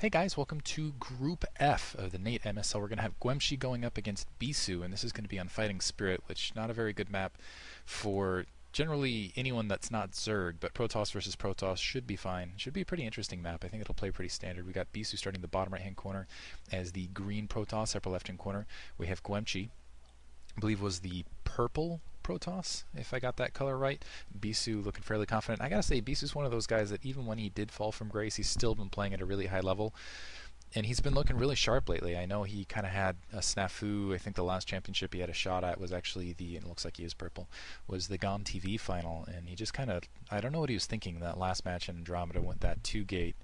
Hey guys, welcome to Group F of the Nate MSL. We're going to have GuemChi going up against Bisu, and this is going to be on Fighting Spirit, which not a very good map for generally anyone that's not Zerg, but Protoss versus Protoss should be fine. Should be a pretty interesting map. I think it'll play pretty standard. We got Bisu starting the bottom right-hand corner as the green Protoss, upper left-hand corner. We have GuemChi, I believe was the purple Protoss, if I got that color right. Bisu looking fairly confident. I gotta say, Bisu's one of those guys that even when he did fall from grace, he's still been playing at a really high level. And he's been looking really sharp lately. I know he kind of had a snafu. I think the last championship he had a shot at was actually and it looks like he is purple, was the GuemTV final. And he just kind of, I don't know what he was thinking that last match in Andromeda with that 2-gate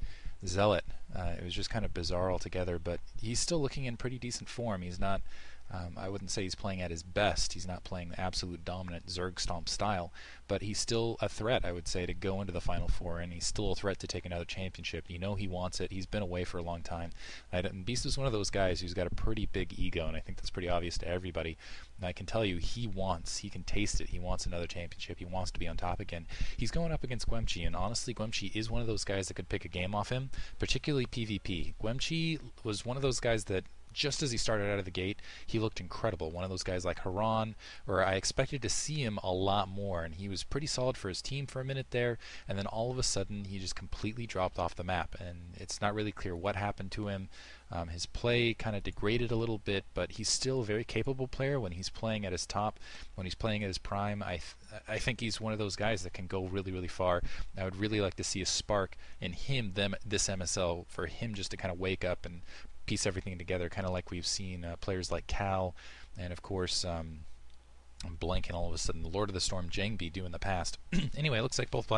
Zealot. It was just kind of bizarre altogether, but he's still looking in pretty decent form. He's not, I wouldn't say he's playing at his best. He's not playing the absolute dominant Zerg Stomp style, but he's still a threat, I would say, to go into the Final Four, and he's still a threat to take another championship. You know he wants it. He's been away for a long time. And Beast is one of those guys who's got a pretty big ego, and I think that's pretty obvious to everybody. And I can tell you, he can taste it. He wants another championship. He wants to be on top again. He's going up against GuemChi, and honestly, GuemChi is one of those guys that could pick a game off him, particularly PvP. GuemChi was one of those guys that just as he started out of the gate, he looked incredible. One of those guys like Haran, where I expected to see him a lot more, and he was pretty solid for his team for a minute there, and then all of a sudden he just completely dropped off the map, and it's not really clear what happened to him. His play kind of degraded a little bit, but he's still a very capable player when he's playing at his top, when he's playing at his prime. I think he's one of those guys that can go really, really far. I would really like to see a spark in him, this MSL, for him just to kind of wake up and piece everything together, kind of like we've seen players like Cal, and of course, I'm blanking all of a sudden, the Lord of the Storm Jangbi do in the past. Anyway, it looks like both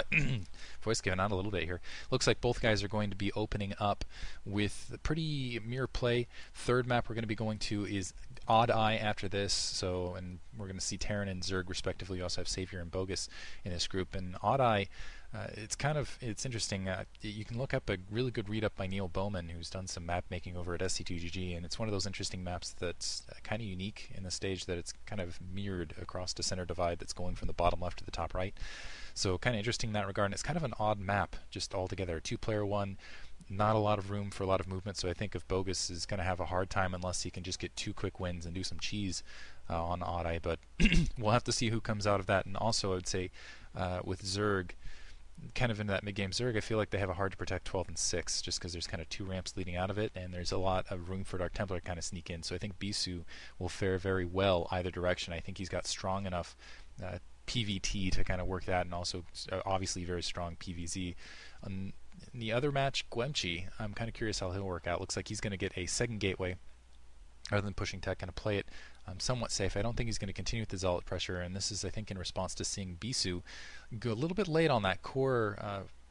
voice giving out a little bit here. Looks like both guys are going to be opening up with pretty mirror play. Third map we're going to be going to is Odd Eye after this, so, and we're going to see Terran and Zerg respectively. We also have Savior and Bogus in this group, and Odd Eye, it's interesting. You can look up a really good read-up by Neil Bowman, who's done some map making over at SC2GG, and it's one of those interesting maps that's kind of unique in the stage that it's kind of mirrored across the center divide that's going from the bottom left to the top right. So kind of interesting in that regard, and it's kind of an odd map just altogether. A two-player one, not a lot of room for a lot of movement, so I think if Bogus is going to have a hard time unless he can just get 2 quick wins and do some cheese on Odd Eye, but we'll have to see who comes out of that. And also I would say with Zerg, kind of into that mid-game Zerg, I feel like they have a hard to protect 12 and 6 just because there's kind of 2 ramps leading out of it, and there's a lot of room for Dark Templar to kind of sneak in. So I think Bisu will fare very well either direction. I think he's got strong enough PVT to kind of work that, and also obviously very strong PVZ. In the other match, GuemChi, I'm kind of curious how he'll work out. Looks like he's going to get a second gateway rather than pushing tech, kind of play it somewhat safe. I don't think he's going to continue with the Zealot pressure, and this is, I think, in response to seeing Bisu go a little bit late on that core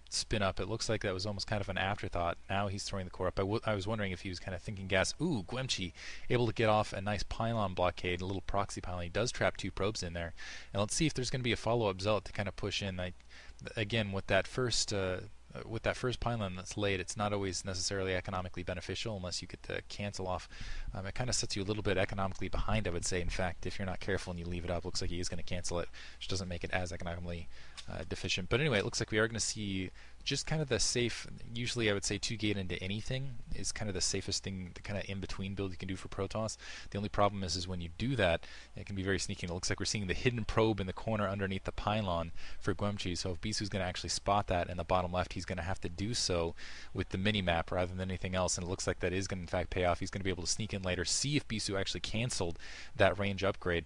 spin up. It looks like that was almost kind of an afterthought. Now he's throwing the core up. I was wondering if he was kind of thinking gas. Ooh, GuemChi able to get off a nice pylon blockade, a little proxy pylon. He does trap 2 probes in there, and let's see if there's going to be a follow-up Zealot to kind of push in. Again, with that first pylon that's laid, it's not always necessarily economically beneficial unless you get to cancel off. It kind of sets you a little bit economically behind, I would say. In fact, if you're not careful and you leave it up, looks like he is going to cancel it, which doesn't make it as economically deficient. But anyway, it looks like we are going to see just kind of the safe, usually I would say 2-gate into anything is kind of the safest thing, the kind of in-between build you can do for Protoss. The only problem is when you do that, it can be very sneaky. And it looks like we're seeing the hidden probe in the corner underneath the pylon for GuemChi. So if Bisu's going to actually spot that in the bottom left, he's going to have to do so with the mini-map rather than anything else. And it looks like that is going to in fact pay off. He's going to be able to sneak in later, see if Bisu actually canceled that range upgrade,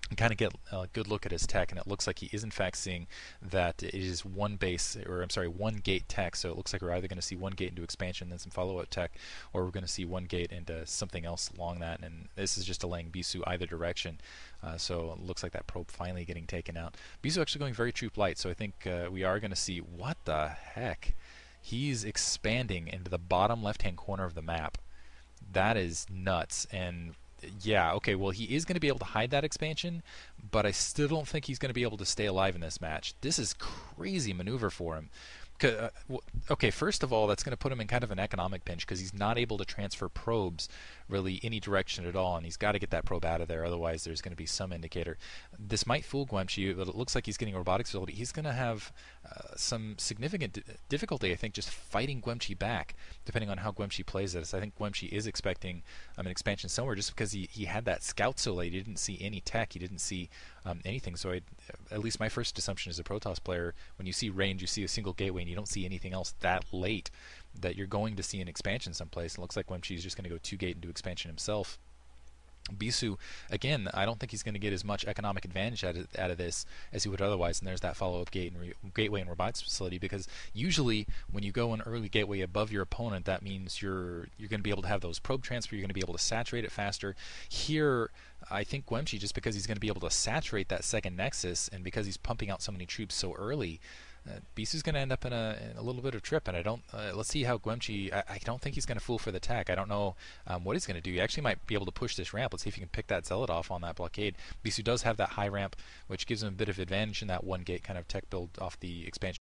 and kind of get a good look at his tech, and it looks like he is in fact seeing that it is one gate tech. So it looks like we're either going to see 1 gate into expansion, then some follow-up tech, or we're going to see 1 gate into something else along that. And this is just delaying Bisu either direction. So it looks like that probe finally getting taken out. Bisu actually going very troop light, so I think we are going to see, what the heck? He's expanding into the bottom left-hand corner of the map. That is nuts. And yeah, okay, well, he is going to be able to hide that expansion, but I still don't think he's going to be able to stay alive in this match. This is crazy maneuver for him. Okay, first of all, that's going to put him in kind of an economic pinch because he's not able to transfer probes really any direction at all, and he's got to get that probe out of there. Otherwise, there's going to be some indicator. This might fool GuemChi, but it looks like he's getting a robotics facility. He's going to have some significant difficulty, I think, just fighting GuemChi back, depending on how GuemChi plays this. I think GuemChi is expecting an expansion somewhere just because he had that scout so late. He didn't see any tech. He didn't see anything. So at least my first assumption as a Protoss player, when you see range, you see a single gateway, and you don't see anything else that late, that you're going to see an expansion someplace. It looks like GuemChi is just going to go 2-gate and do expansion himself. Bisu, again, I don't think he's going to get as much economic advantage out of this as he would otherwise. And there's that follow-up gateway and robotics facility, because usually when you go an early gateway above your opponent, that means you're going to be able to have those probe transfer. You're going to be able to saturate it faster. Here, I think GuemChi, just because he's going to be able to saturate that second nexus, and because he's pumping out so many troops so early, Bisu's going to end up in a little bit of trip, and I don't. Let's see how GuemChi. I don't think he's going to fool for the attack. I don't know what he's going to do. He actually might be able to push this ramp. Let's see if he can pick that zealot off on that blockade. Bisu does have that high ramp, which gives him a bit of advantage in that 1-gate kind of tech build off the expansion.